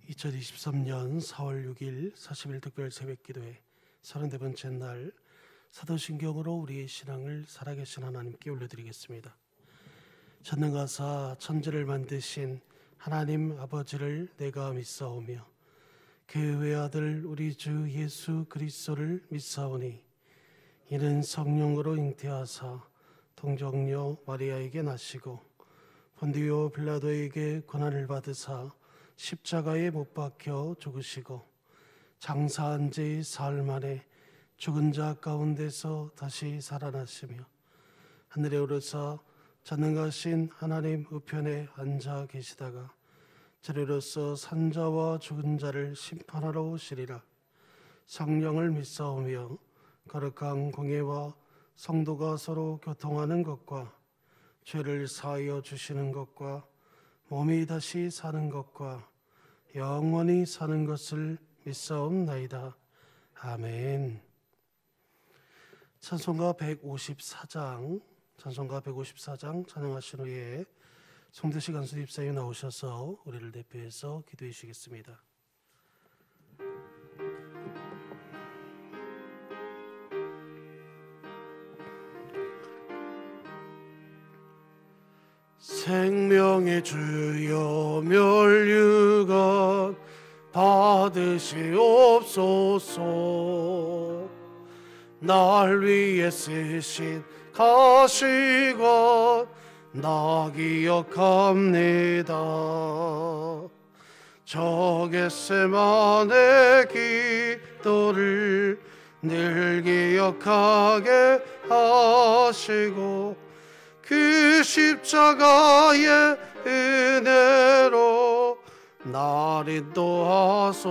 2023년 4월 6일 40일 특별 새벽기도회 34번째 날 사도신경으로 우리의 신앙을 살아계신 하나님께 올려드리겠습니다. 전능하사 천지를 만드신 하나님 아버지를 내가 믿사오며 그 외아들 우리 주 예수 그리스도를 믿사오니 이는 성령으로 잉태하사 동정녀 마리아에게 나시고 본디오 빌라도에게 고난을 받으사 십자가에 못 박혀 죽으시고 장사한 지 사흘 만에 죽은 자 가운데서 다시 살아나시며 하늘에 오르사 전능하신 하나님 우편에 앉아 계시다가 저리로서 산자와 죽은 자를 심판하러 오시리라. 성령을 믿사오며 거룩한 공예와 성도가 서로 교통하는 것과 죄를 사하여 주시는 것과 몸이 다시 사는 것과 영원히 사는 것을 믿사옵나이다. 아멘. 찬송가 154장 찬양하신 후에 송대식 안수 집사님 나오셔서 우리를 대표해서 기도해 주시겠습니다. 생명의 주여 멸류관 받으시옵소서. 날 위해 쓰신 가시관 나 기억합니다. 저 겟세마네 기도를 늘 기억하게 하시고 그 십자가의 은혜로 날 인도하소서.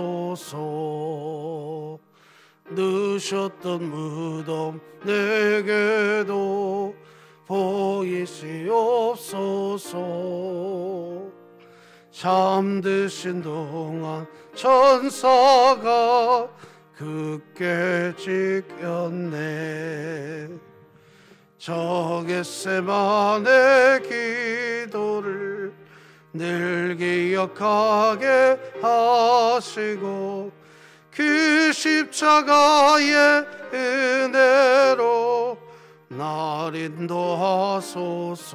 누셨던 무덤 내게도 보이시옵소서. 잠드신 동안 천사가 굳게 지켰네. 저 겟세마네 기도를 늘 기억하게 하시고 그 십자가의 은혜로 날 인도하소서.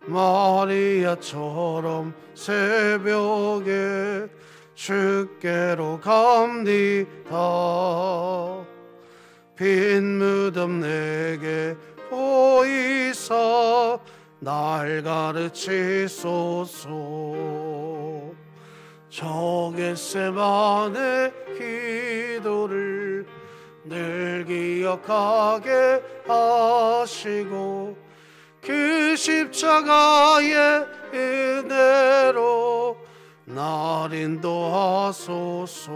마리아처럼 새벽에 주께로 갑니다. 빈 무덤 내게 보이사 날 가르치소서. 저 겟세마네 기도를 늘 기억하게 하시고 그 십자가의 은혜로 날 인도하소서.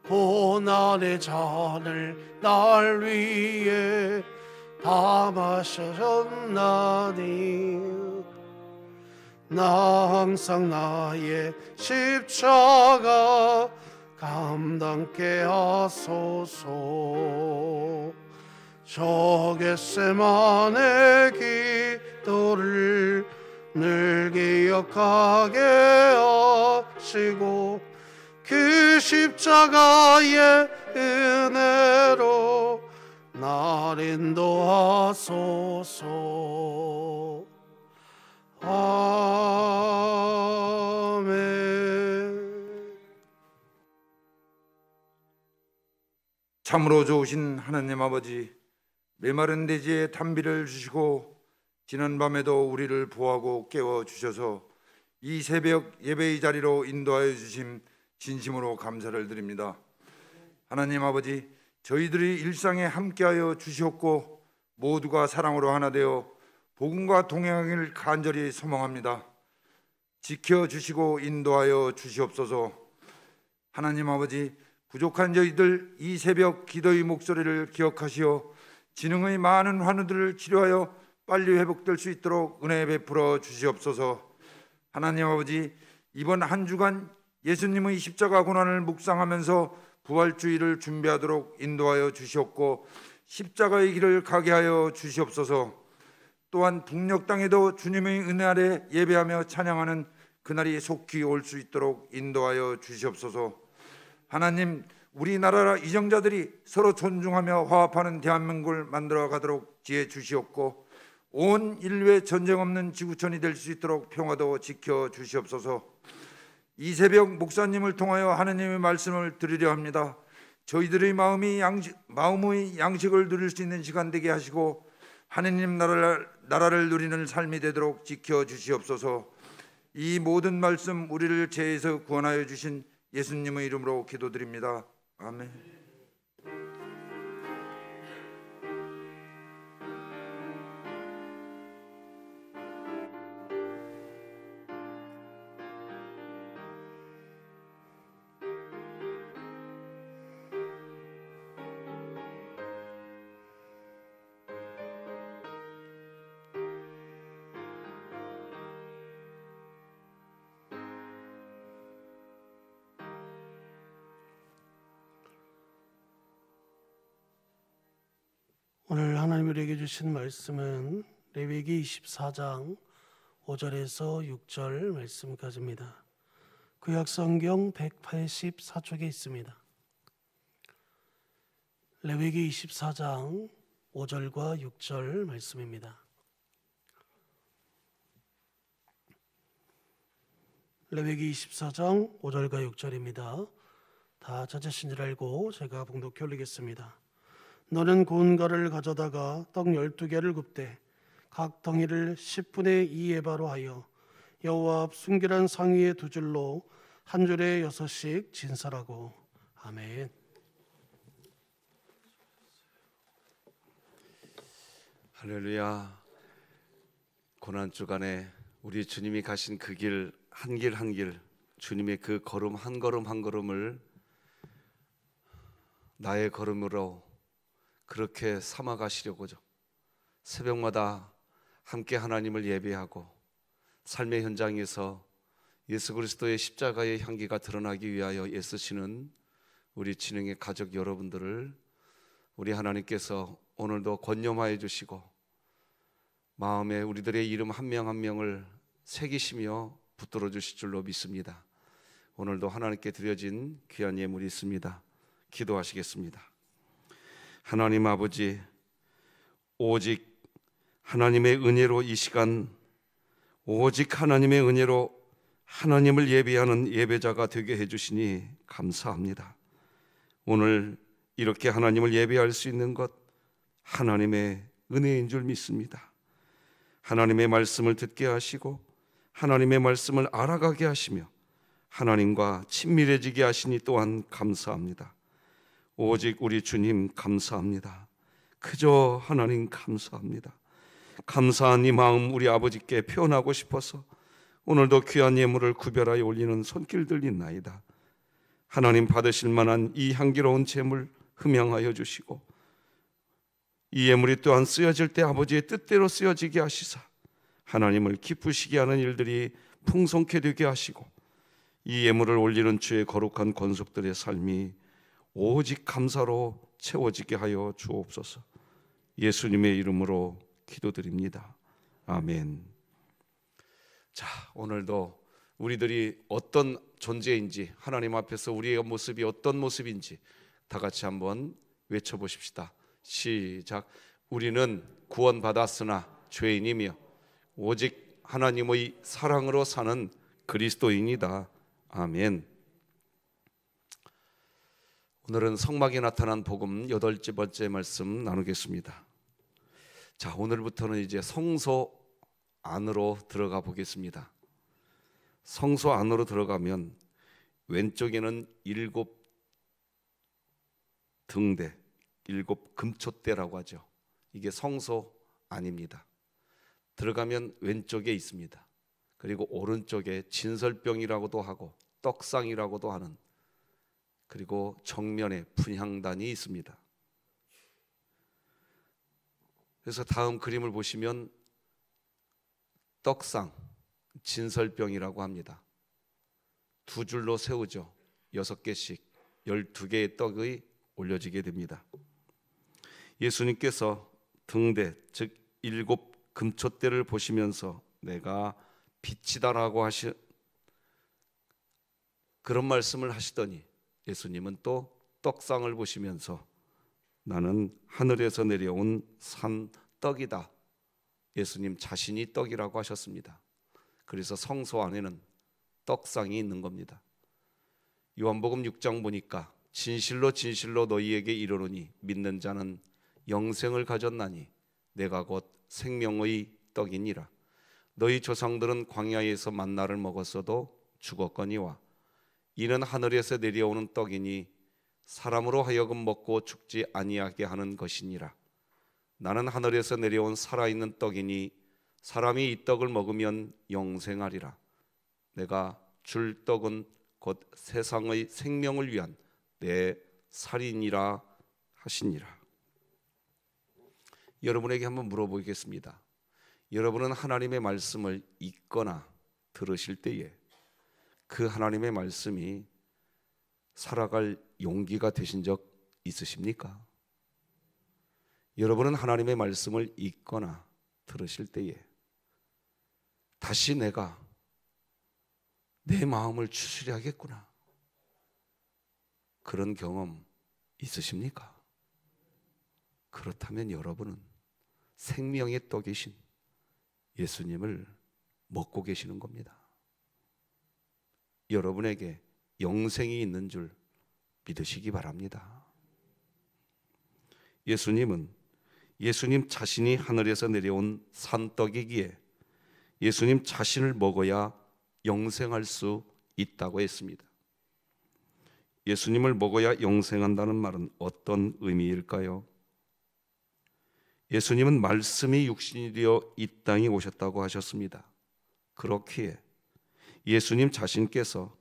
고난의 잔을 날 위해 다 마셨나니 나 항상 나의 십자가 감당케 하소서. 저 겟세마네 기도를 늘 기억하게 하시고 그 십자가의 은혜로 날 인도하소서. 아멘. 참으로 좋으신 하나님 아버지, 메마른 대지에 단비를 주시고 지난 밤에도 우리를 보호하고 깨워주셔서 이 새벽 예배의 자리로 인도하여 주심 진심으로 감사를 드립니다. 하나님 아버지, 저희들이 일상에 함께하여 주시옵고 모두가 사랑으로 하나 되어 복음과 동행하기를 간절히 소망합니다. 지켜주시고 인도하여 주시옵소서. 하나님 아버지, 부족한 저희들 이 새벽 기도의 목소리를 기억하시어 지능의 많은 환우들을 치료하여 빨리 회복될 수 있도록 은혜 베풀어 주시옵소서. 하나님 아버지, 이번 한 주간 예수님의 십자가 고난을 묵상하면서 부활주의를 준비하도록 인도하여 주시옵고 십자가의 길을 가게 하여 주시옵소서. 또한 북녘 땅에도 주님의 은혜 아래 예배하며 찬양하는 그날이 속히 올 수 있도록 인도하여 주시옵소서. 하나님, 우리나라 이정자들이 서로 존중하며 화합하는 대한민국을 만들어 가도록 지혜 주시옵고, 온 인류의 전쟁 없는 지구촌이 될 수 있도록 평화도 지켜 주시옵소서. 이 새벽 목사님을 통하여 하나님의 말씀을 드리려 합니다. 저희들의 마음의 양식을 누릴 수 있는 시간 되게 하시고 하나님 나라를 누리는 삶이 되도록 지켜 주시옵소서. 이 모든 말씀 우리를 죄에서 구원하여 주신 예수님의 이름으로 기도드립니다. 아멘. 오늘 하나님 우리에게 주신 말씀은 레위기 24장 5절에서 6절 말씀까지입니다. 구약성경 184쪽에 있습니다. 레위기 24장 5절과 6절 말씀입니다. 레위기 24장 5절과 6절입니다. 다 찾으신 줄 알고 제가 봉독해 올리겠습니다. 너는 고운 가루를 가져다가 떡 12개를 굽되 각 덩이를 10분의 2 에바로 하여 여호와 앞 순결한 상위에 두 줄로 한 줄에 6씩 진설하고. 아멘. 할렐루야. 고난 주간에 우리 주님이 가신 그 길 한 길 한 길, 주님의 그 걸음 한 걸음 한 걸음을 나의 걸음으로 그렇게 삼아 가시려고죠. 새벽마다 함께 하나님을 예배하고 삶의 현장에서 예수 그리스도의 십자가의 향기가 드러나기 위하여 애쓰시는 우리 진흥의 가족 여러분들을 우리 하나님께서 오늘도 권념하여 주시고 마음에 우리들의 이름 한 명 한 명을 새기시며 붙들어 주실 줄로 믿습니다. 오늘도 하나님께 드려진 귀한 예물이 있습니다. 기도하시겠습니다. 하나님 아버지, 오직 하나님의 은혜로 이 시간, 오직 하나님의 은혜로 하나님을 예배하는 예배자가 되게 해주시니 감사합니다. 오늘 이렇게 하나님을 예배할 수 있는 것 하나님의 은혜인 줄 믿습니다. 하나님의 말씀을 듣게 하시고 하나님의 말씀을 알아가게 하시며 하나님과 친밀해지게 하시니 또한 감사합니다. 오직 우리 주님 감사합니다. 그저 하나님 감사합니다. 감사한 이 마음 우리 아버지께 표현하고 싶어서 오늘도 귀한 예물을 구별하여 올리는 손길들 있나이다. 하나님 받으실 만한 이 향기로운 제물 흠양하여 주시고 이 예물이 또한 쓰여질 때 아버지의 뜻대로 쓰여지게 하시사 하나님을 기쁘시게 하는 일들이 풍성케 되게 하시고 이 예물을 올리는 주의 거룩한 권속들의 삶이 오직 감사로 채워지게 하여 주옵소서. 예수님의 이름으로 기도드립니다. 아멘. 자, 오늘도 우리들이 어떤 존재인지 하나님 앞에서 우리의 모습이 어떤 모습인지 다 같이 한번 외쳐보십시다. 시작. 우리는 구원받았으나 죄인이며 오직 하나님의 사랑으로 사는 그리스도인이다. 아멘. 오늘은 성막에 나타난 복음 8번째 말씀 나누겠습니다. 자, 오늘부터는 이제 성소 안으로 들어가 보겠습니다. 성소 안으로 들어가면 왼쪽에는 7 등대, 7 금촛대라고 하죠. 이게 성소 안입니다. 들어가면 왼쪽에 있습니다. 그리고 오른쪽에 진설병이라고도 하고 떡상이라고도 하는, 그리고 정면에 분향단이 있습니다. 그래서 다음 그림을 보시면 떡상, 진설병이라고 합니다. 두 줄로 세우죠. 6개씩 12개의 떡이 올려지게 됩니다. 예수님께서 등대, 즉 7 금촛대를 보시면서 내가 빛이다라고 그런 말씀을 하시더니 예수님은 또 떡상을 보시면서 나는 하늘에서 내려온 산 떡이다. 예수님 자신이 떡이라고 하셨습니다. 그래서 성소 안에는 떡상이 있는 겁니다. 요한복음 6장 보니까 진실로 진실로 너희에게 이르노니 믿는 자는 영생을 가졌나니 내가 곧 생명의 떡이니라. 너희 조상들은 광야에서 만나를 먹었어도 죽었거니와 이는 하늘에서 내려오는 떡이니 사람으로 하여금 먹고 죽지 아니하게 하는 것이니라. 나는 하늘에서 내려온 살아있는 떡이니 사람이 이 떡을 먹으면 영생하리라. 내가 줄 떡은 곧 세상의 생명을 위한 내 살이니라 하시니라. 여러분에게 한번 물어보겠습니다. 여러분은 하나님의 말씀을 읽거나 들으실 때에 그 하나님의 말씀이 살아갈 용기가 되신 적 있으십니까? 여러분은 하나님의 말씀을 읽거나 들으실 때에 다시 내가 내 마음을 추스려야겠구나, 그런 경험 있으십니까? 그렇다면 여러분은 생명의 떡이신 예수님을 먹고 계시는 겁니다. 여러분에게 영생이 있는 줄 믿으시기 바랍니다. 예수님은 예수님 자신이 하늘에서 내려온 산떡이기에 예수님 자신을 먹어야 영생할 수 있다고 했습니다. 예수님을 먹어야 영생한다는 말은 어떤 의미일까요? 예수님은 말씀이 육신이 되어 이 땅에 오셨다고 하셨습니다. 그렇기에 예수님 자신께서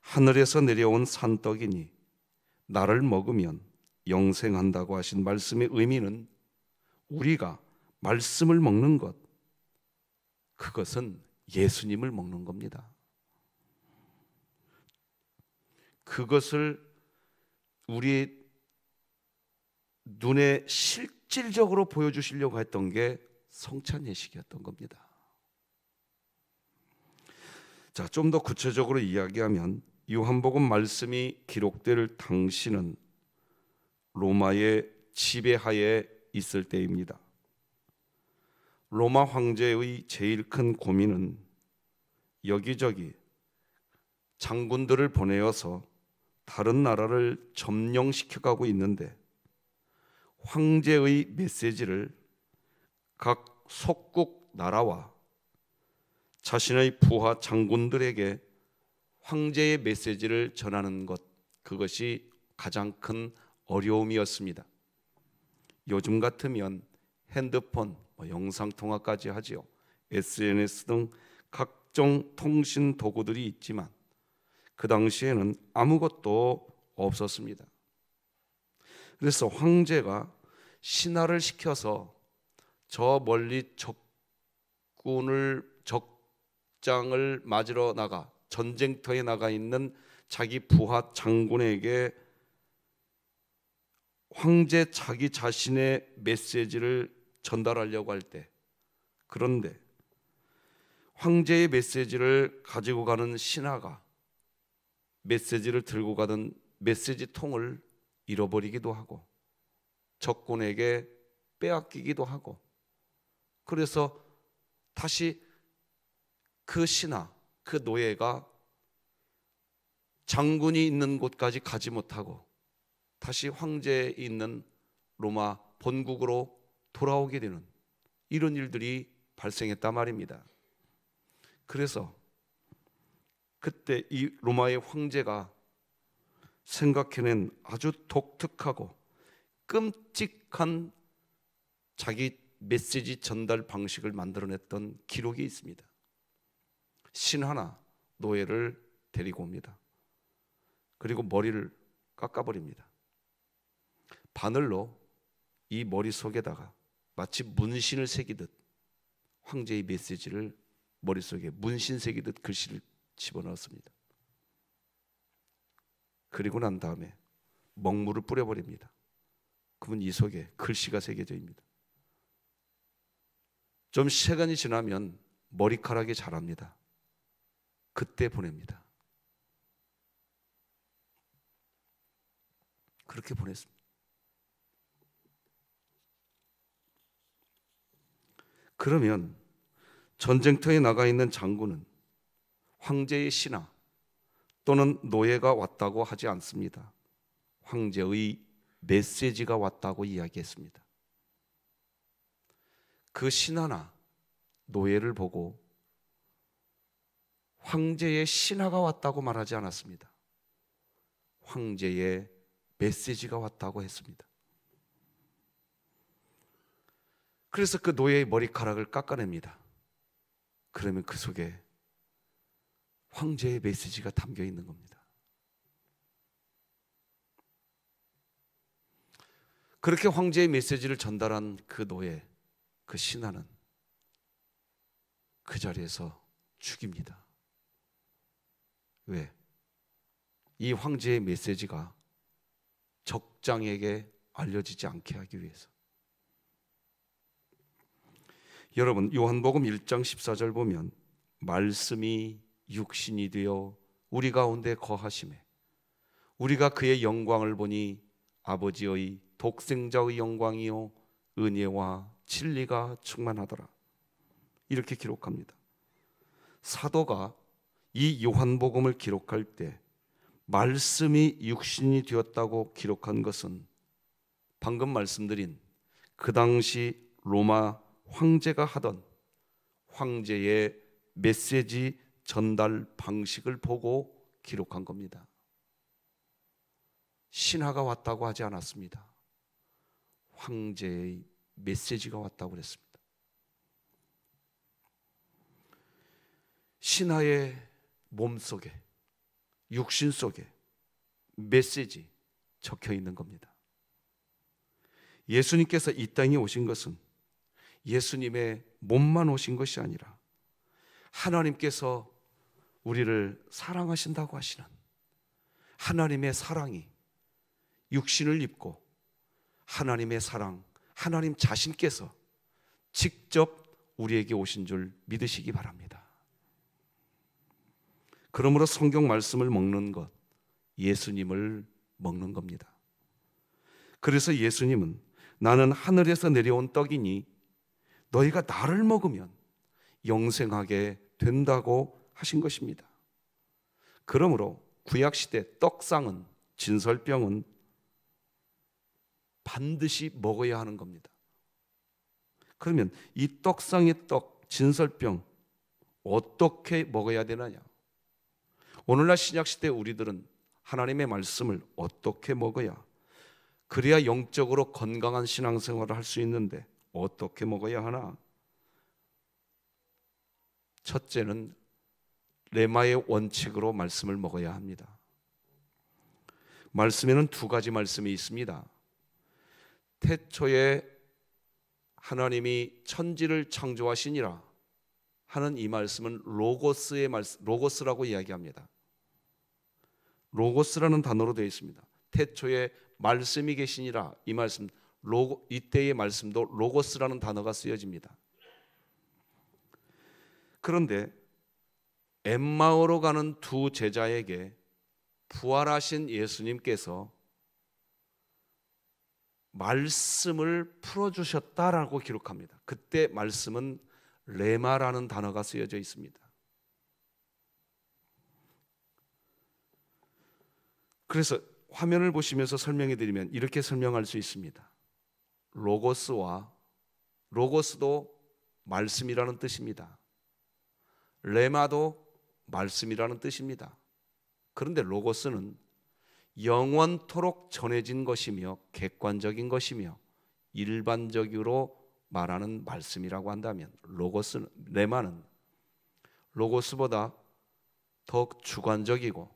하늘에서 내려온 산떡이니 나를 먹으면 영생한다고 하신 말씀의 의미는 우리가 말씀을 먹는 것, 그것은 예수님을 먹는 겁니다. 그것을 우리 눈에 실질적으로 보여주시려고 했던 게 성찬 예식이었던 겁니다. 자, 좀 더 구체적으로 이야기하면 요한복음 말씀이 기록될 당시는 로마의 지배하에 있을 때입니다. 로마 황제의 제일 큰 고민은 여기저기 장군들을 보내어서 다른 나라를 점령시켜가고 있는데 황제의 메시지를 각 속국 나라와 자신의 부하 장군들에게 황제의 메시지를 전하는 것, 그것이 가장 큰 어려움이었습니다. 요즘 같으면 핸드폰, 영상통화까지 하지요. SNS 등 각종 통신 도구들이 있지만 그 당시에는 아무것도 없었습니다. 그래서 황제가 신하를 시켜서 저 멀리 적장을 맞으러 나가 전쟁터에 나가 있는 자기 부하 장군에게 황제 자기 자신의 메시지를 전달하려고 할 때, 그런데 황제의 메시지를 가지고 가는 신하가 메시지를 들고 가던 메시지 통을 잃어버리기도 하고 적군에게 빼앗기기도 하고, 그래서 다시 그 신하, 그 노예가 장군이 있는 곳까지 가지 못하고 다시 황제에 있는 로마 본국으로 돌아오게 되는 이런 일들이 발생했단 말입니다. 그래서 그때 이 로마의 황제가 생각해낸 아주 독특하고 끔찍한 자기 메시지 전달 방식을 만들어냈던 기록이 있습니다. 신하나 노예를 데리고 옵니다. 그리고 머리를 깎아버립니다. 바늘로 이 머릿속에다가 마치 문신을 새기듯 황제의 메시지를 머릿속에 문신 새기듯 글씨를 집어넣었습니다. 그리고 난 다음에 먹물을 뿌려버립니다. 그러면 이 속에 글씨가 새겨져 있습니다. 좀 시간이 지나면 머리카락이 자랍니다. 그때 보냅니다. 그렇게 보냈습니다. 그러면 전쟁터에 나가 있는 장군은 황제의 신하 또는 노예가 왔다고 하지 않습니다. 황제의 메시지가 왔다고 이야기했습니다. 그 신하나 노예를 보고 황제의 신하가 왔다고 말하지 않았습니다. 황제의 메시지가 왔다고 했습니다. 그래서 그 노예의 머리카락을 깎아냅니다. 그러면 그 속에 황제의 메시지가 담겨 있는 겁니다. 그렇게 황제의 메시지를 전달한 그 노예, 그 신하는 그 자리에서 죽입니다. 왜? 이 황제의 메시지가 적장에게 알려지지 않게 하기 위해서. 여러분, 요한복음 1장 14절 보면 말씀이 육신이 되어 우리 가운데 거하심에 우리가 그의 영광을 보니 아버지의 독생자의 영광이요 은혜와 진리가 충만하더라. 이렇게 기록합니다. 사도가 이 요한복음을 기록할 때 말씀이 육신이 되었다고 기록한 것은 방금 말씀드린 그 당시 로마 황제가 하던 황제의 메시지 전달 방식을 보고 기록한 겁니다. 신하가 왔다고 하지 않았습니다. 황제의 메시지가 왔다고 그랬습니다. 신하의 몸속에, 육신 속에 메시지 적혀 있는 겁니다. 예수님께서 이 땅에 오신 것은 예수님의 몸만 오신 것이 아니라 하나님께서 우리를 사랑하신다고 하시는 하나님의 사랑이 육신을 입고 하나님의 사랑, 하나님 자신께서 직접 우리에게 오신 줄 믿으시기 바랍니다. 그러므로 성경 말씀을 먹는 것, 예수님을 먹는 겁니다. 그래서 예수님은 나는 하늘에서 내려온 떡이니 너희가 나를 먹으면 영생하게 된다고 하신 것입니다. 그러므로 구약시대 떡상은, 진설병은 반드시 먹어야 하는 겁니다. 그러면 이 떡상의 떡, 진설병 어떻게 먹어야 되느냐? 오늘날 신약시대 우리들은 하나님의 말씀을 어떻게 먹어야, 그래야 영적으로 건강한 신앙생활을 할 수 있는데 어떻게 먹어야 하나? 첫째는 레마의 원칙으로 말씀을 먹어야 합니다. 말씀에는 두 가지 말씀이 있습니다. 태초에 하나님이 천지를 창조하시니라 하는 이 말씀은 로고스의 말씀, 로고스라고 이야기합니다. 로고스라는 단어로 되어 있습니다. 태초에 말씀이 계시니라, 이 말씀, 이때의 말씀도 로고스라는 단어가 쓰여집니다. 그런데 엠마오로 가는 두 제자에게 부활하신 예수님께서 말씀을 풀어주셨다라고 기록합니다. 그때 말씀은 레마라는 단어가 쓰여져 있습니다. 그래서 화면을 보시면서 설명해 드리면 이렇게 설명할 수 있습니다. 로고스도 말씀이라는 뜻입니다. 레마도 말씀이라는 뜻입니다. 그런데 로고스는 영원토록 전해진 것이며 객관적인 것이며 일반적으로 말하는 말씀이라고 한다면 레마는 로고스보다 더 주관적이고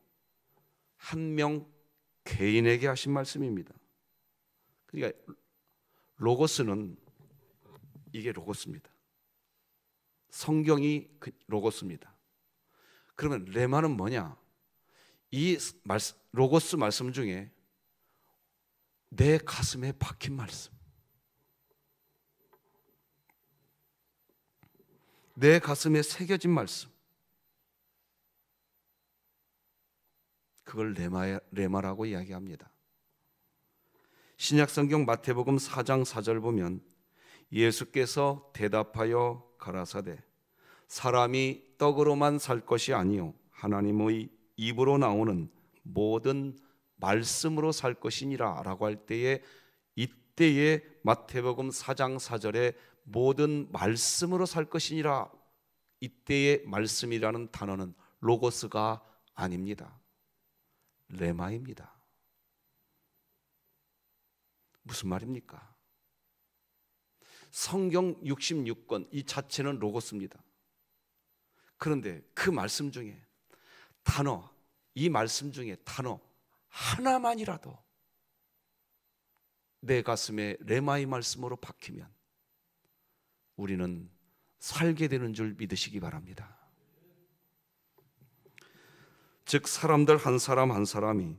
한 명 개인에게 하신 말씀입니다. 그러니까 로고스는 이게 로고스입니다. 성경이 로고스입니다. 그러면 레마는 뭐냐? 이 로고스 말씀 중에 내 가슴에 박힌 말씀, 내 가슴에 새겨진 말씀, 그걸 레마라고 이야기합니다. 신약성경 마태복음 4장 4절 보면 예수께서 대답하여 가라사대 사람이 떡으로만 살 것이 아니요 하나님의 입으로 나오는 모든 말씀으로 살 것이니라 라고 할 때에, 이때에 마태복음 4장 4절에 모든 말씀으로 살 것이니라, 이때의 말씀이라는 단어는 로고스가 아닙니다. 레마입니다. 무슨 말입니까? 성경 66권 이 자체는 로고스입니다. 그런데 그 말씀 중에 단어, 이 말씀 중에 단어 하나만이라도 내 가슴에 레마의 말씀으로 박히면 우리는 살게 되는 줄 믿으시기 바랍니다. 즉 사람들 한 사람 한 사람이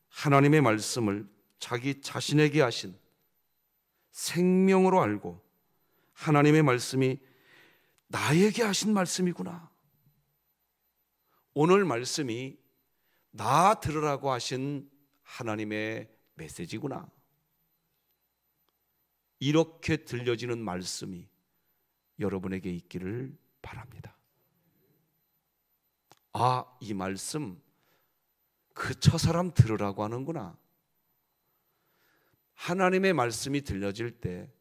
하나님의 말씀을 자기 자신에게 하신 생명으로 알고 하나님의 말씀이 나에게 하신 말씀이구나, 오늘 말씀이 나 들으라고 하신 하나님의 메시지구나, 이렇게 들려지는 말씀이 여러분에게 있기를 바랍니다. 아, 이 말씀 그 처사람 들으라고 하는구나. 하나님의 말씀이 들려질 때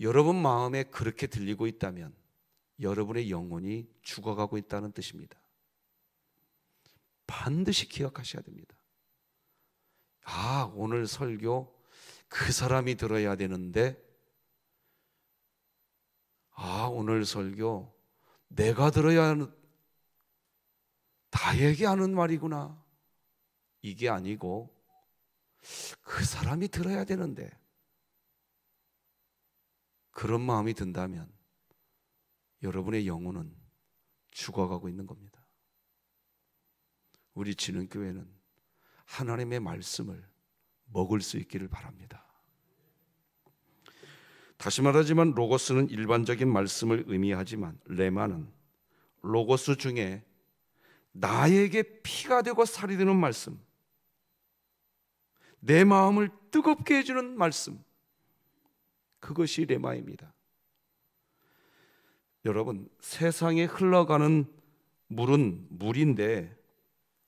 여러분 마음에 그렇게 들리고 있다면 여러분의 영혼이 죽어가고 있다는 뜻입니다. 반드시 기억하셔야 됩니다. 아, 오늘 설교 그 사람이 들어야 되는데, 아, 오늘 설교 내가 들어야 하는, 나에게 하는 말이구나, 이게 아니고 그 사람이 들어야 되는데, 그런 마음이 든다면 여러분의 영혼은 죽어가고 있는 겁니다. 우리 진흥교회는 하나님의 말씀을 먹을 수 있기를 바랍니다. 다시 말하지만 로고스는 일반적인 말씀을 의미하지만 레마는 로고스 중에 나에게 피가 되고 살이 되는 말씀, 내 마음을 뜨겁게 해주는 말씀, 그것이 레마입니다. 여러분, 세상에 흘러가는 물은 물인데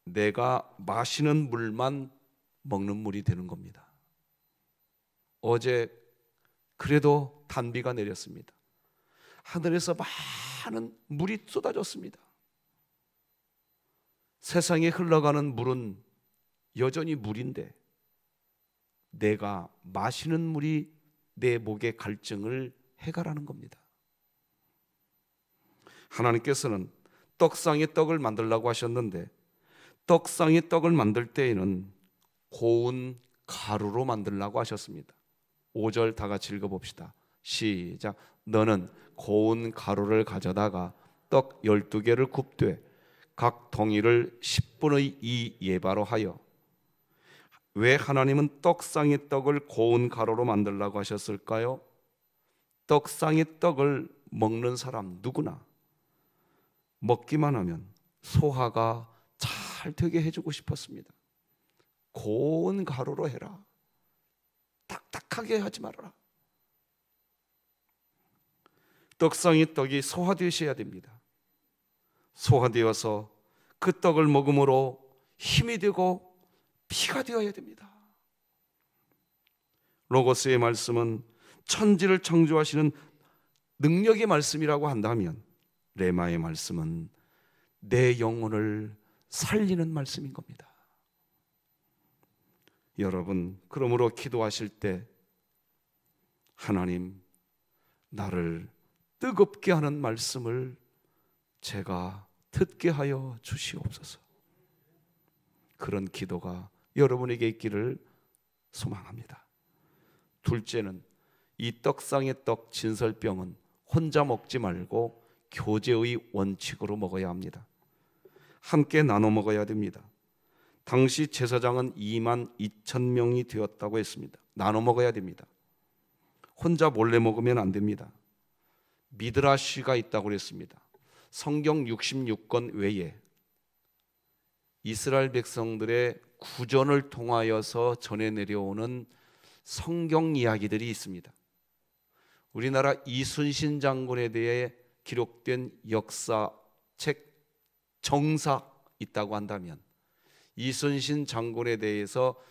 내가 마시는 물만 먹는 물이 되는 겁니다. 어제 그래도 단비가 내렸습니다. 하늘에서 많은 물이 쏟아졌습니다. 세상에 흘러가는 물은 여전히 물인데 내가 마시는 물이 내 목의 갈증을 해결하는 겁니다. 하나님께서는 떡상의 떡을 만들라고 하셨는데 떡상의 떡을 만들 때에는 고운 가루로 만들라고 하셨습니다. 5절 다 같이 읽어봅시다. 시작. 너는 고운 가루를 가져다가 떡 12개를 굽되 각 덩이를 10분의 2 예바로 하여. 왜 하나님은 떡상의 떡을 고운 가루로 만들라고 하셨을까요? 떡상의 떡을 먹는 사람 누구나 먹기만 하면 소화가 잘 되게 해주고 싶었습니다. 고운 가루로 해라. 딱딱하게 하지 말아라. 떡상의 떡이 소화되셔야 됩니다. 소화되어서 그 떡을 먹음으로 힘이 되고 피가 되어야 됩니다. 로고스의 말씀은 천지를 창조하시는 능력의 말씀이라고 한다면 레마의 말씀은 내 영혼을 살리는 말씀인 겁니다. 여러분, 그러므로 기도하실 때 하나님, 나를 뜨겁게 하는 말씀을 제가 듣게 하여 주시옵소서. 그런 기도가 여러분에게 있기를 소망합니다. 둘째는 이 떡상의 떡 진설병은 혼자 먹지 말고 교제의 원칙으로 먹어야 합니다. 함께 나눠 먹어야 됩니다. 당시 제사장은 22,000명이 되었다고 했습니다. 나눠 먹어야 됩니다. 혼자 몰래 먹으면 안 됩니다. 미드라시가 있다고 그랬습니다. 성경 66권 외에 이스라엘 백성들의 구전을 통하여서 전해 내려오는 성경 이야기들이 있습니다. 우리나라 이순신 장군에 대해 기록된 역사책 정사 있다고 한다면 이순신 장군에 대해서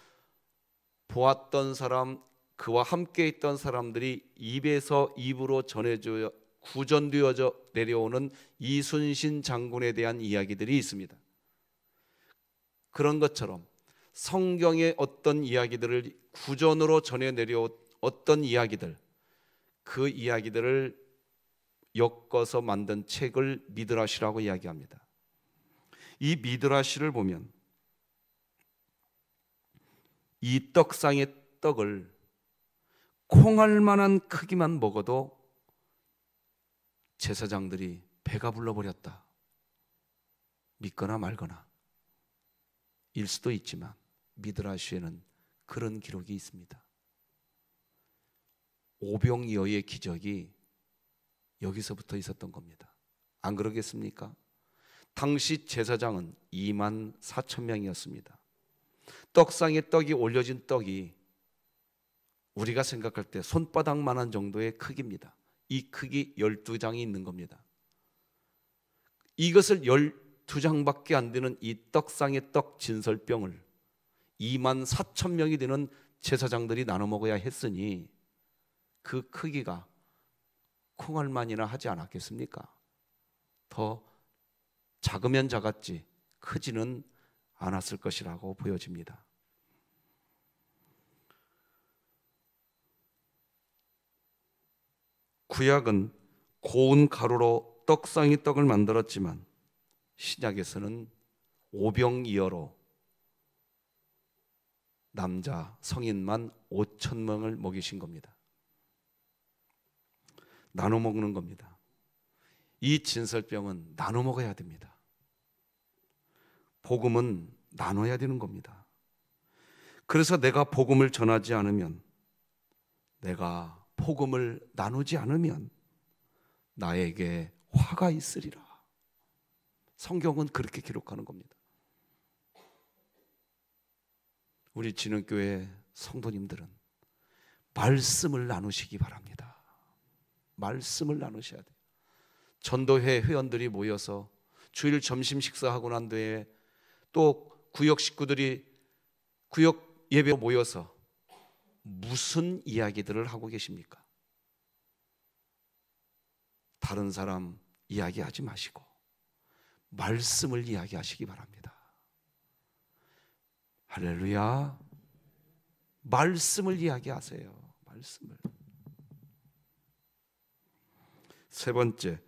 보았던 사람, 그와 함께 있던 사람들이 입에서 입으로 전해져 구전되어져 내려오는 이순신 장군에 대한 이야기들이 있습니다. 그런 것처럼 성경의 어떤 이야기들을 구전으로 전해 내려온 어떤 이야기들, 그 이야기들을 엮어서 만든 책을 미드라시라고 이야기합니다. 이 미드라시를 보면 이 떡상의 떡을 콩알만한 크기만 먹어도 제사장들이 배가 불러버렸다, 믿거나 말거나 일 수도 있지만 미드라시에는 그런 기록이 있습니다. 오병이어의 기적이 여기서부터 있었던 겁니다. 안 그러겠습니까? 당시 제사장은 2만 4천 명이었습니다. 떡상에 떡이 올려진 떡이 우리가 생각할 때 손바닥만한 정도의 크기입니다. 이 크기 12장이 있는 겁니다. 이것을 12장밖에 안 되는 이 떡상의 떡 진설병을 2만 4천 명이 되는 제사장들이 나눠 먹어야 했으니 그 크기가 콩알만이나 하지 않았겠습니까? 더 작으면 작았지 크지는 않았을 것이라고 보여집니다. 구약은 고운 가루로 떡상의 떡을 만들었지만 신약에서는 오병이어로 남자 성인만 5천 명을 먹이신 겁니다. 나눠 먹는 겁니다. 이 진설병은 나눠 먹어야 됩니다. 복음은 나눠야 되는 겁니다. 그래서 내가 복음을 전하지 않으면, 내가 복음을 나누지 않으면 나에게 화가 있으리라. 성경은 그렇게 기록하는 겁니다. 우리 진흥교회 성도님들은 말씀을 나누시기 바랍니다. 말씀을 나누셔야 돼요. 전도회 회원들이 모여서 주일 점심 식사하고 난 뒤에 또 구역 식구들이 구역 예배 모여서 무슨 이야기들을 하고 계십니까? 다른 사람 이야기하지 마시고 말씀을 이야기하시기 바랍니다. 할렐루야. 말씀을 이야기하세요. 말씀을. 세 번째,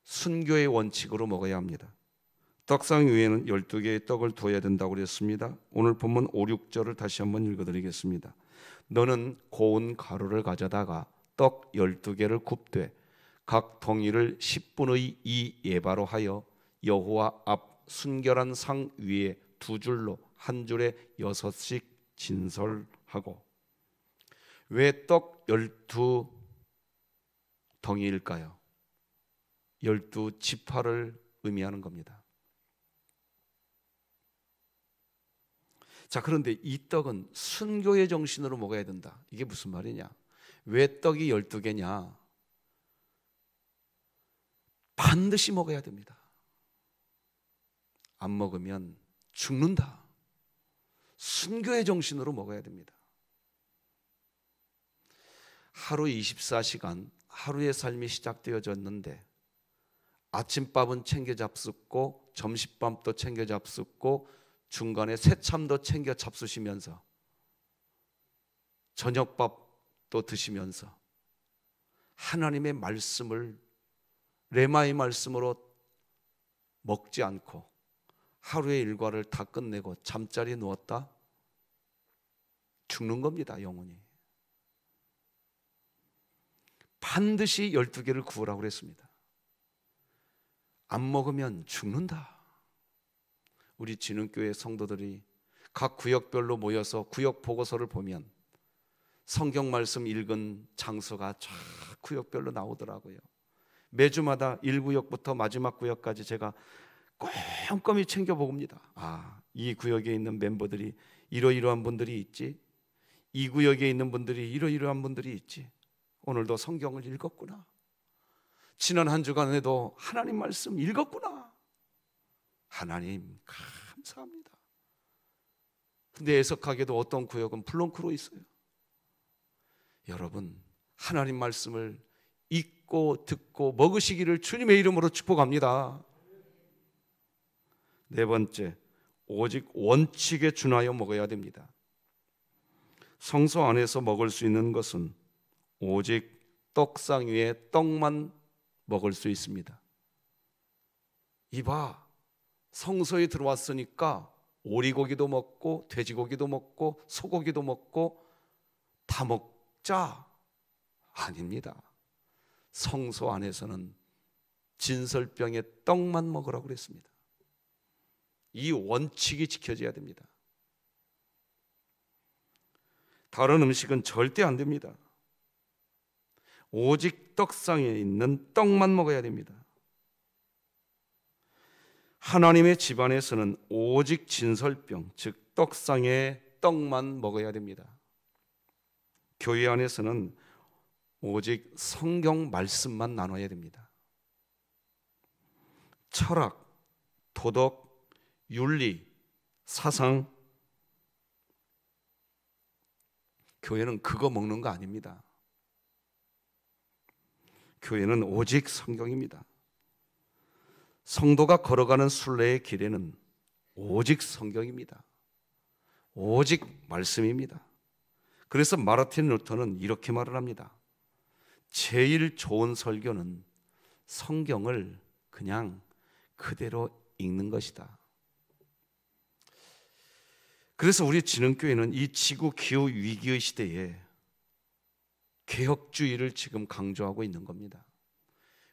순교의 원칙으로 먹어야 합니다. 떡상 위에는 12개의 떡을 두어야 된다고 그랬습니다. 오늘 본문 5, 6절을 다시 한번 읽어드리겠습니다. 너는 고운 가루를 가져다가 떡 12개를 굽되 각 덩이를 10분의 2 예바로 하여 여호와 앞 순결한 상 위에 두 줄로 한 줄에 6씩 진설하고. 왜 떡 12덩이일까요? 12지파를 의미하는 겁니다. 자, 그런데 이 떡은 순교의 정신으로 먹어야 된다. 이게 무슨 말이냐? 왜 떡이 12개냐? 반드시 먹어야 됩니다. 안 먹으면 죽는다. 순교의 정신으로 먹어야 됩니다. 하루 24시간 하루의 삶이 시작되어졌는데 아침밥은 챙겨 잡숫고 점심밥도 챙겨 잡숫고 중간에 새참도 챙겨 잡수시면서 저녁밥도 드시면서 하나님의 말씀을 레마의 말씀으로 먹지 않고 하루의 일과를 다 끝내고 잠자리에 누웠다? 죽는 겁니다. 영혼이. 반드시 12개를 구우라고 그랬습니다. 안 먹으면 죽는다. 우리 진흥교회 성도들이 각 구역별로 모여서 구역 보고서를 보면 성경 말씀 읽은 장소가 쫙 구역별로 나오더라고요. 매주마다 1구역부터 마지막 구역까지 제가 꼼꼼히 챙겨봅니다. 아, 이 구역에 있는 멤버들이 이러이러한 분들이 있지, 이 구역에 있는 분들이 이러이러한 분들이 있지. 오늘도 성경을 읽었구나. 지난 한 주간에도 하나님 말씀 읽었구나. 하나님 감사합니다. 근데 애석하게도 어떤 구역은 블렁크로 있어요. 여러분, 하나님 말씀을 읽고 듣고 먹으시기를 주님의 이름으로 축복합니다. 네 번째, 오직 원칙에 준하여 먹어야 됩니다. 성소 안에서 먹을 수 있는 것은 오직 떡상 위에 떡만 먹을 수 있습니다. 이봐, 성소에 들어왔으니까 오리고기도 먹고 돼지고기도 먹고 소고기도 먹고 다 먹자. 아닙니다. 성소 안에서는 진설병의 떡만 먹으라고 그랬습니다. 이 원칙이 지켜져야 됩니다. 다른 음식은 절대 안 됩니다. 오직 떡상에 있는 떡만 먹어야 됩니다. 하나님의 집안에서는 오직 진설병, 즉 떡상의 떡만 먹어야 됩니다. 교회 안에서는 오직 성경 말씀만 나눠야 됩니다. 철학, 도덕, 윤리, 사상, 교회는 그거 먹는 거 아닙니다. 교회는 오직 성경입니다. 성도가 걸어가는 순례의 길에는 오직 성경입니다. 오직 말씀입니다. 그래서 마르틴 루터는 이렇게 말을 합니다. 제일 좋은 설교는 성경을 그냥 그대로 읽는 것이다. 그래서 우리 진흥교회는 이 지구 기후 위기의 시대에 개혁주의를 지금 강조하고 있는 겁니다.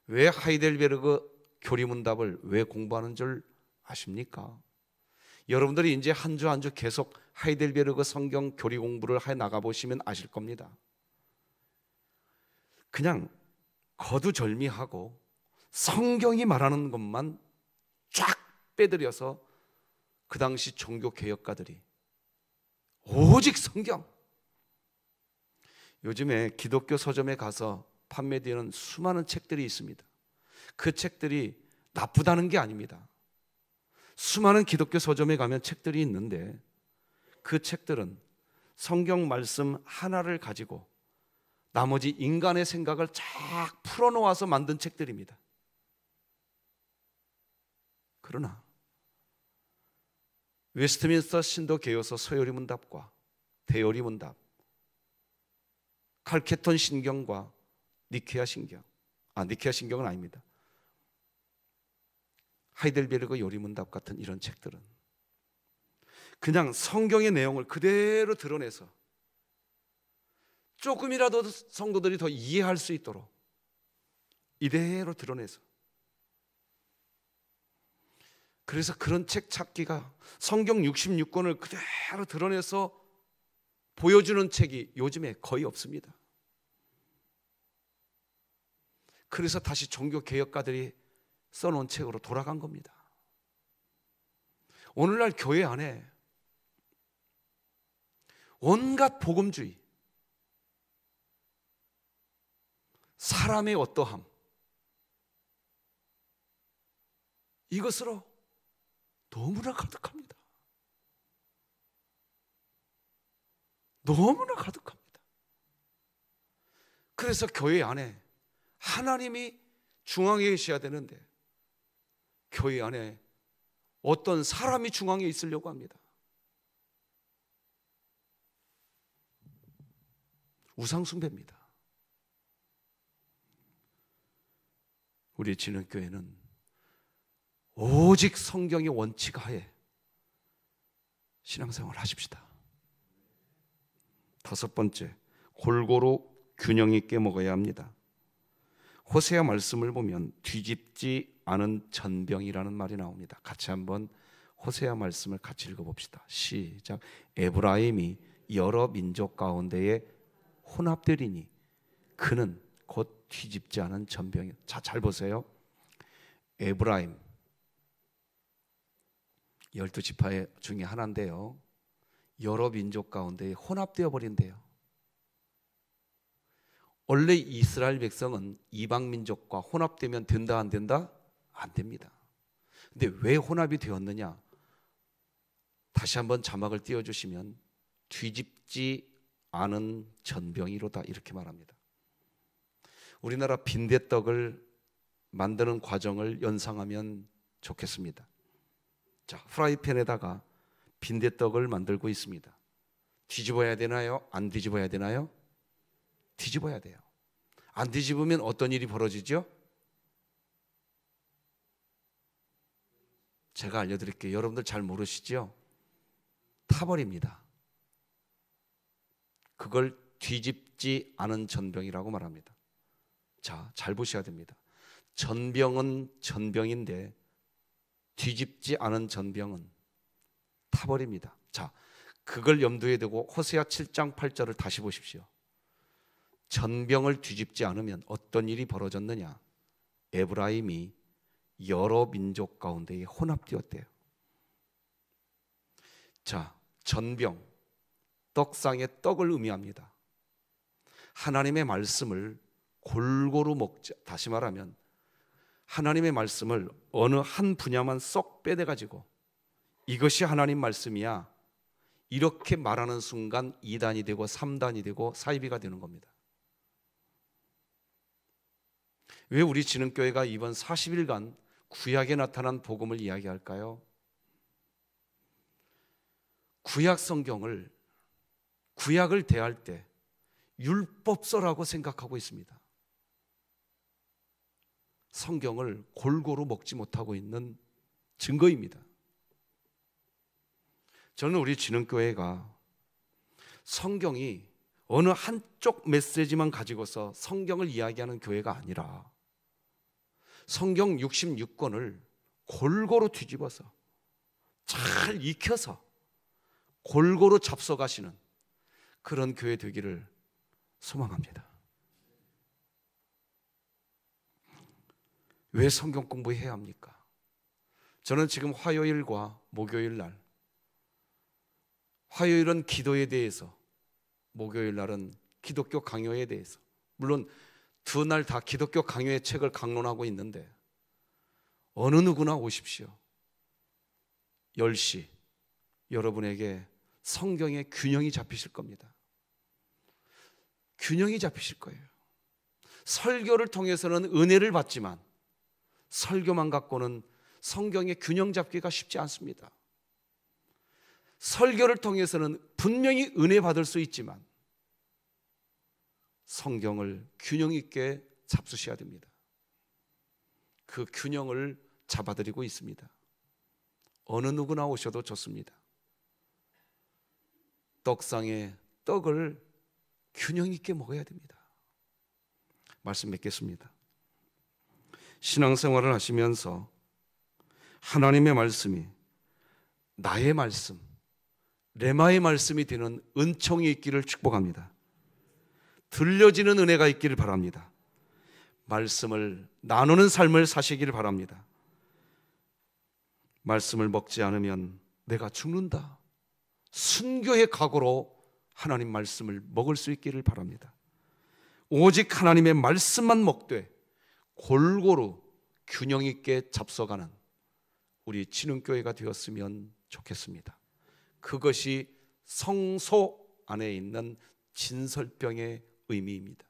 왜 하이델베르그 교리문답을 왜 공부하는 줄 아십니까? 여러분들이 이제 한 주 한 주 계속 하이델베르그 성경 교리 공부를 해 나가보시면 아실 겁니다. 그냥 거두절미하고 성경이 말하는 것만 쫙 빼들여서 그 당시 종교개혁가들이 오직 성경. 요즘에 기독교 서점에 가서 판매되는 수많은 책들이 있습니다. 그 책들이 나쁘다는 게 아닙니다. 수많은 기독교 서점에 가면 책들이 있는데 그 책들은 성경 말씀 하나를 가지고 나머지 인간의 생각을 쫙 풀어놓아서 만든 책들입니다. 그러나 웨스트민스터 신도 개요서 서요리 문답과 대요리 문답, 칼케톤 신경과 니케아 신경, 니케아 신경은 아닙니다. 하이델베르그 요리문답 같은 이런 책들은 그냥 성경의 내용을 그대로 드러내서 조금이라도 성도들이 더 이해할 수 있도록 이대로 드러내서, 그래서 그런 책 찾기가 성경 66권을 그대로 드러내서 보여주는 책이 요즘에 거의 없습니다. 그래서 다시 종교개혁가들이 써놓은 책으로 돌아간 겁니다. 오늘날 교회 안에 온갖 복음주의, 사람의 어떠함, 이것으로 너무나 가득합니다. 너무나 가득합니다. 그래서 교회 안에 하나님이 중앙에 계셔야 되는데 교회 안에 어떤 사람이 중앙에 있으려고 합니다. 우상숭배입니다. 우리 진흥교회는 오직 성경의 원칙 하에 신앙생활을 하십시다. 다섯 번째, 골고루 균형 있게 먹어야 합니다. 호세아 말씀을 보면 뒤집지 않은 전병이라는 말이 나옵니다. 같이 한번 호세아 말씀을 같이 읽어봅시다. 시작. 에브라임이 여러 민족 가운데에 혼합되리니 그는 곧 뒤집지 않은 전병이다. 자, 잘 보세요. 에브라임 12지파 중에 하나인데요, 여러 민족 가운데 혼합되어 버린대요. 원래 이스라엘 백성은 이방 민족과 혼합되면 된다 안 된다? 안 됩니다. 근데 왜 혼합이 되었느냐? 다시 한번 자막을 띄워주시면 뒤집지 않은 전병이로다 이렇게 말합니다. 우리나라 빈대떡을 만드는 과정을 연상하면 좋겠습니다. 자, 프라이팬에다가 빈대떡을 만들고 있습니다. 뒤집어야 되나요? 안 뒤집어야 되나요? 뒤집어야 돼요. 안 뒤집으면 어떤 일이 벌어지죠? 제가 알려드릴게요. 여러분들 잘 모르시죠? 타버립니다. 그걸 뒤집지 않은 전병이라고 말합니다. 자, 잘 보셔야 됩니다. 전병은 전병인데 뒤집지 않은 전병은 타버립니다. 자, 그걸 염두에 두고 호세아 7장 8절을 다시 보십시오. 전병을 뒤집지 않으면 어떤 일이 벌어졌느냐? 에브라임이 여러 민족 가운데에 혼합되었대요. 자, 전병, 떡상의 떡을 의미합니다. 하나님의 말씀을 골고루 먹자. 다시 말하면 하나님의 말씀을 어느 한 분야만 쏙 빼내가지고 이것이 하나님 말씀이야 이렇게 말하는 순간 2단이 되고 3단이 되고 사이비가 되는 겁니다. 왜 우리 진흥교회가 이번 40일간 구약에 나타난 복음을 이야기할까요? 구약 성경을 구약을 대할 때 율법서라고 생각하고 있습니다. 성경을 골고루 먹지 못하고 있는 증거입니다. 저는 우리 진흥교회가 성경이 어느 한쪽 메시지만 가지고서 성경을 이야기하는 교회가 아니라 성경 66권을 골고루 뒤집어서 잘 익혀서 골고루 잡숴가시는 그런 교회 되기를 소망합니다. 왜 성경 공부해야 합니까? 저는 지금 화요일과 목요일 날, 화요일은 기도에 대해서, 목요일 날은 기독교 강요에 대해서, 물론 두 날 다 기독교 강요의 책을 강론하고 있는데 어느 누구나 오십시오. 10시 여러분에게 성경의 균형이 잡히실 겁니다. 균형이 잡히실 거예요. 설교를 통해서는 은혜를 받지만 설교만 갖고는 성경의 균형 잡기가 쉽지 않습니다. 설교를 통해서는 분명히 은혜 받을 수 있지만 성경을 균형 있게 잡수셔야 됩니다. 그 균형을 잡아드리고 있습니다. 어느 누구나 오셔도 좋습니다. 떡상의 떡을 균형 있게 먹어야 됩니다. 말씀 맺겠습니다. 신앙생활을 하시면서 하나님의 말씀이 나의 말씀, 레마의 말씀이 되는 은총이 있기를 축복합니다. 들려지는 은혜가 있기를 바랍니다. 말씀을 나누는 삶을 사시기를 바랍니다. 말씀을 먹지 않으면 내가 죽는다. 순교의 각오로 하나님 말씀을 먹을 수 있기를 바랍니다. 오직 하나님의 말씀만 먹되 골고루 균형 있게 잡숴가는 우리 진흥교회가 되었으면 좋겠습니다. 그것이 성소 안에 있는 진설병의 의미입니다.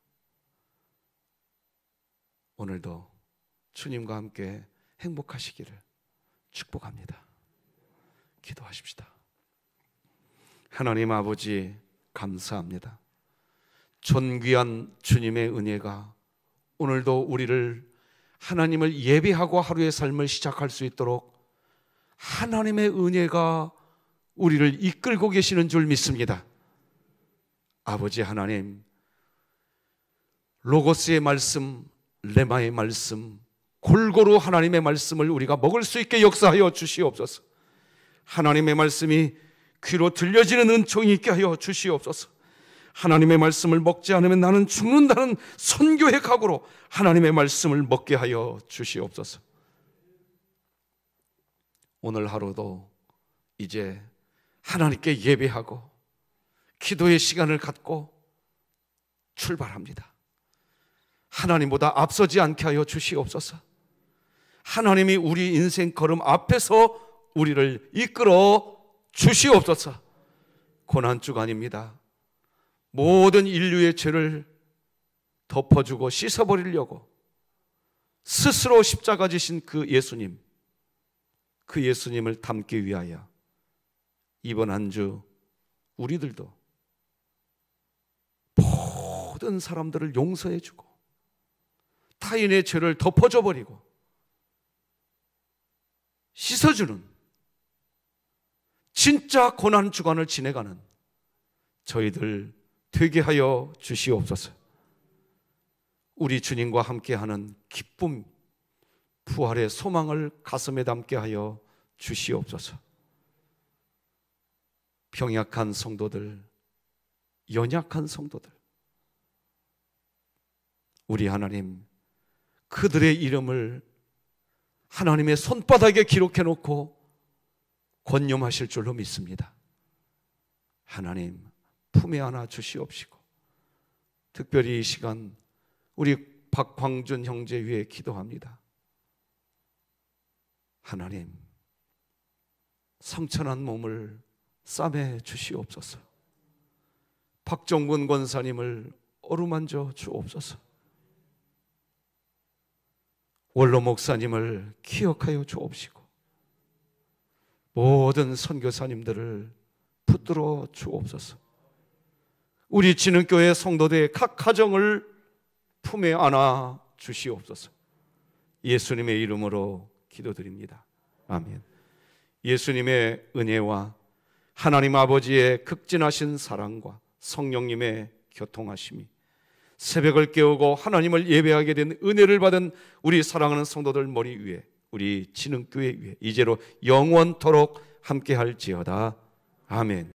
오늘도 주님과 함께 행복하시기를 축복합니다. 기도하십시다. 하나님 아버지 감사합니다. 존귀한 주님의 은혜가 오늘도 우리를 하나님을 예배하고 하루의 삶을 시작할 수 있도록 하나님의 은혜가 우리를 이끌고 계시는 줄 믿습니다. 아버지 하나님, 로고스의 말씀, 레마의 말씀, 골고루 하나님의 말씀을 우리가 먹을 수 있게 역사하여 주시옵소서. 하나님의 말씀이 귀로 들려지는 은총이 있게 하여 주시옵소서. 하나님의 말씀을 먹지 않으면 나는 죽는다는 선교의 각오로 하나님의 말씀을 먹게 하여 주시옵소서. 오늘 하루도 이제 하나님께 예배하고 기도의 시간을 갖고 출발합니다. 하나님보다 앞서지 않게 하여 주시옵소서. 하나님이 우리 인생 걸음 앞에서 우리를 이끌어 주시옵소서. 고난주간입니다. 모든 인류의 죄를 덮어주고 씻어버리려고 스스로 십자가 지신 그 예수님, 그 예수님을 닮기 위하여 이번 한 주 우리들도 모든 사람들을 용서해주고 타인의 죄를 덮어줘 버리고 씻어주는 진짜 고난주간을 지내가는 저희들 되게 하여 주시옵소서. 우리 주님과 함께하는 기쁨, 부활의 소망을 가슴에 담게 하여 주시옵소서. 병약한 성도들, 연약한 성도들, 우리 하나님, 그들의 이름을 하나님의 손바닥에 기록해 놓고 권념하실 줄로 믿습니다. 하나님, 품에 안아 주시옵시고, 특별히 이 시간 우리 박광준 형제 위해 기도합니다. 하나님, 성천한 몸을 싸매 주시옵소서. 박정근 권사님을 어루만져 주옵소서. 원로 목사님을 기억하여 주옵시고 모든 선교사님들을 붙들어 주옵소서. 우리 진흥교회 성도들의 각 가정을 품에 안아 주시옵소서. 예수님의 이름으로 기도드립니다. 아멘. 예수님의 은혜와 하나님 아버지의 극진하신 사랑과 성령님의 교통하심이 새벽을 깨우고 하나님을 예배하게 된 은혜를 받은 우리 사랑하는 성도들 머리 위에, 우리 진흥교회 위에 이제로 영원토록 함께할지어다. 아멘.